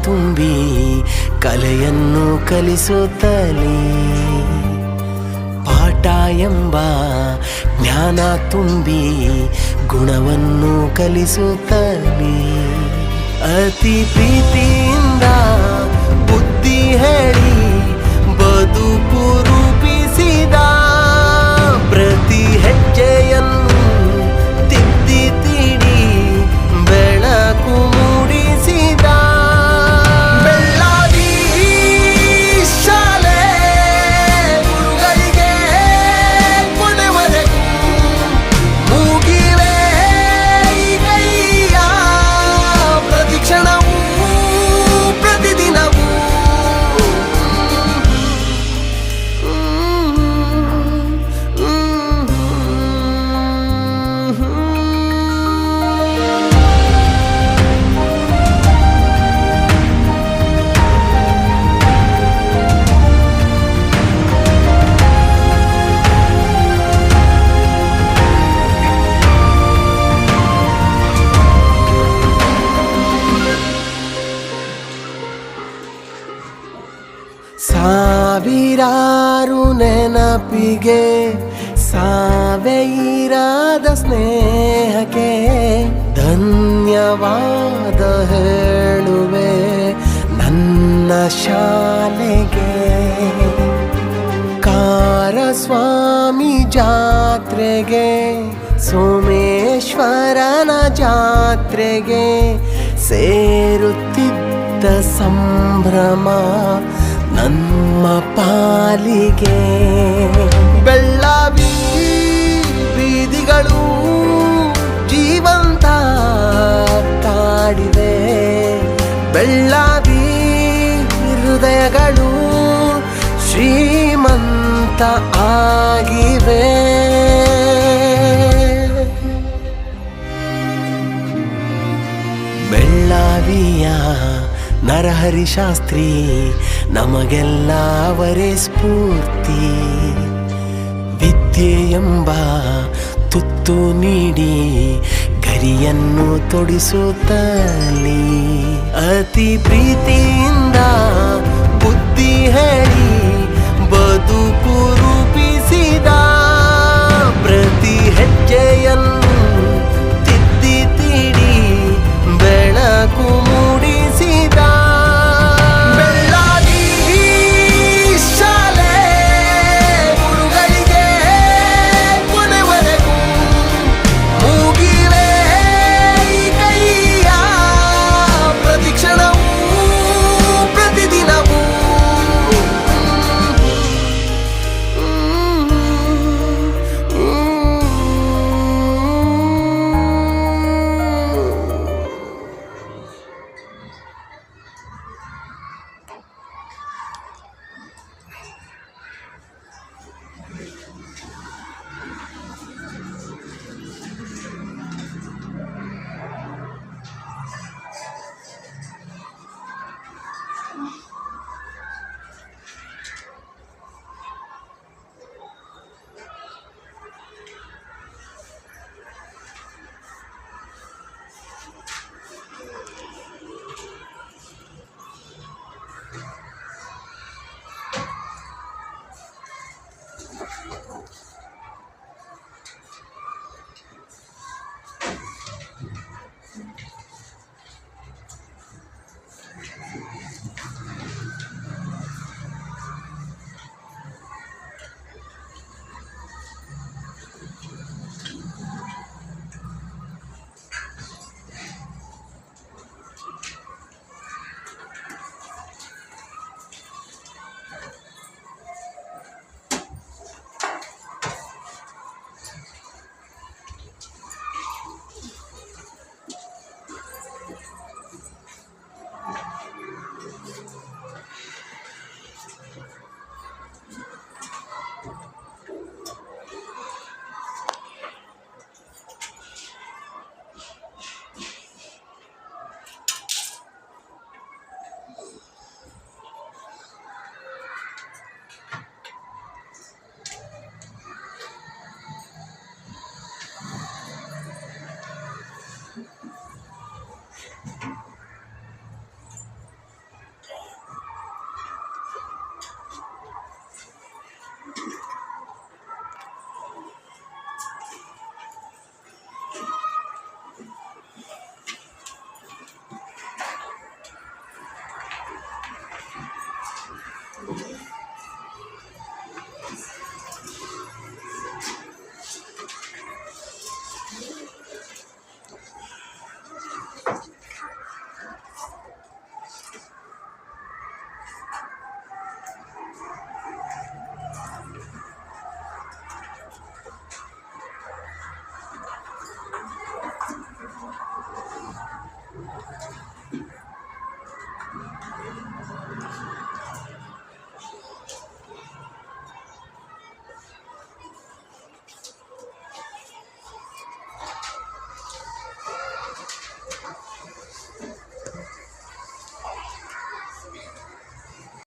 ತುಂಬಿ ಕಲೆಯನ್ನು ಕಲಿಸುತ್ತಲೇ ಪಾಠ ಎಂಬ ಜ್ಞಾನ ತುಂಬಿ ಗುಣವನ್ನು ಕಲಿಸುತ್ತಲೇ ಅತಿ ಪ್ರೀತಿಯಿಂದ ಬುದ್ಧಿ ಹೇಳಿ ಬದುಕು ರೂಪಿಸಿದ ಪ್ರತಿ ಹೆಜ್ಜೆಯನ್ನು ತಿದ್ದಿ ತೀಡಿ ಬೆಳಕು ಮೂಡಿಸಿದ ಬೆಳ್ಳಾದಿ ಶಾಲೆ ಗುರುಗಳಿಗೆ ಕೊನೆವರೆಗೂ ಮೂಗಿವೆ ಈ ಕೈಯ ಪ್ರತಿಕ್ಷಣವೂ ಪ್ರತಿದಿನವೂ ಸಾವಿರಾರು ನೆನಪಿಗೆ ಸಾವೆಯಿರಾದ ಸ್ನೇಹಕ್ಕೆ ಧನ್ಯವಾದ ಹೇಳುವೆ ನನ್ನ ಶಾಲೆಗೆ ಕಾರಸ್ವಾಮಿ ಜಾತ್ರೆಗೆ ಸೋಮೇಶ್ವರನ ಜಾತ್ರೆಗೆ ಸೇರುತ್ತಿದ್ದ ಸಂಭ್ರಮ ನಮ್ಮ ಪಾಲಿಗೆ ಬೆಳ್ಳಾವಿ ಬೀದಿಗಳು ಜೀವಂತ ಕಾಡಿವೆ ಬೆಳ್ಳಾವಿ ಹೃದಯಗಳು ಶ್ರೀಮಂತ ಆಗಿವೆ ಬೆಳ್ಳಾವಿಯ ನರಹರಿ ಶಾಸ್ತ್ರಿ ನಮಗೆಲ್ಲ ಅವರೇ ಸ್ಫೂರ್ತಿ ವಿದ್ಯೆ ಎಂಬ ತುತ್ತು ನೀಡಿ ಗರಿಯನ್ನು ತೊಡಿಸುತ್ತಲೇ ಅತಿ ಪ್ರೀತಿಯಿಂದ ಬುದ್ಧಿ ಹೇಳಿ ಬದುಕು ರೂಪಿಸಿದ ಪ್ರತಿ ಹೆಜ್ಜೆಯನ್ನು ತಿದ್ದಿ ತೀಡಿ ಬೆಳಕು ಮೂಡಿಸಿದ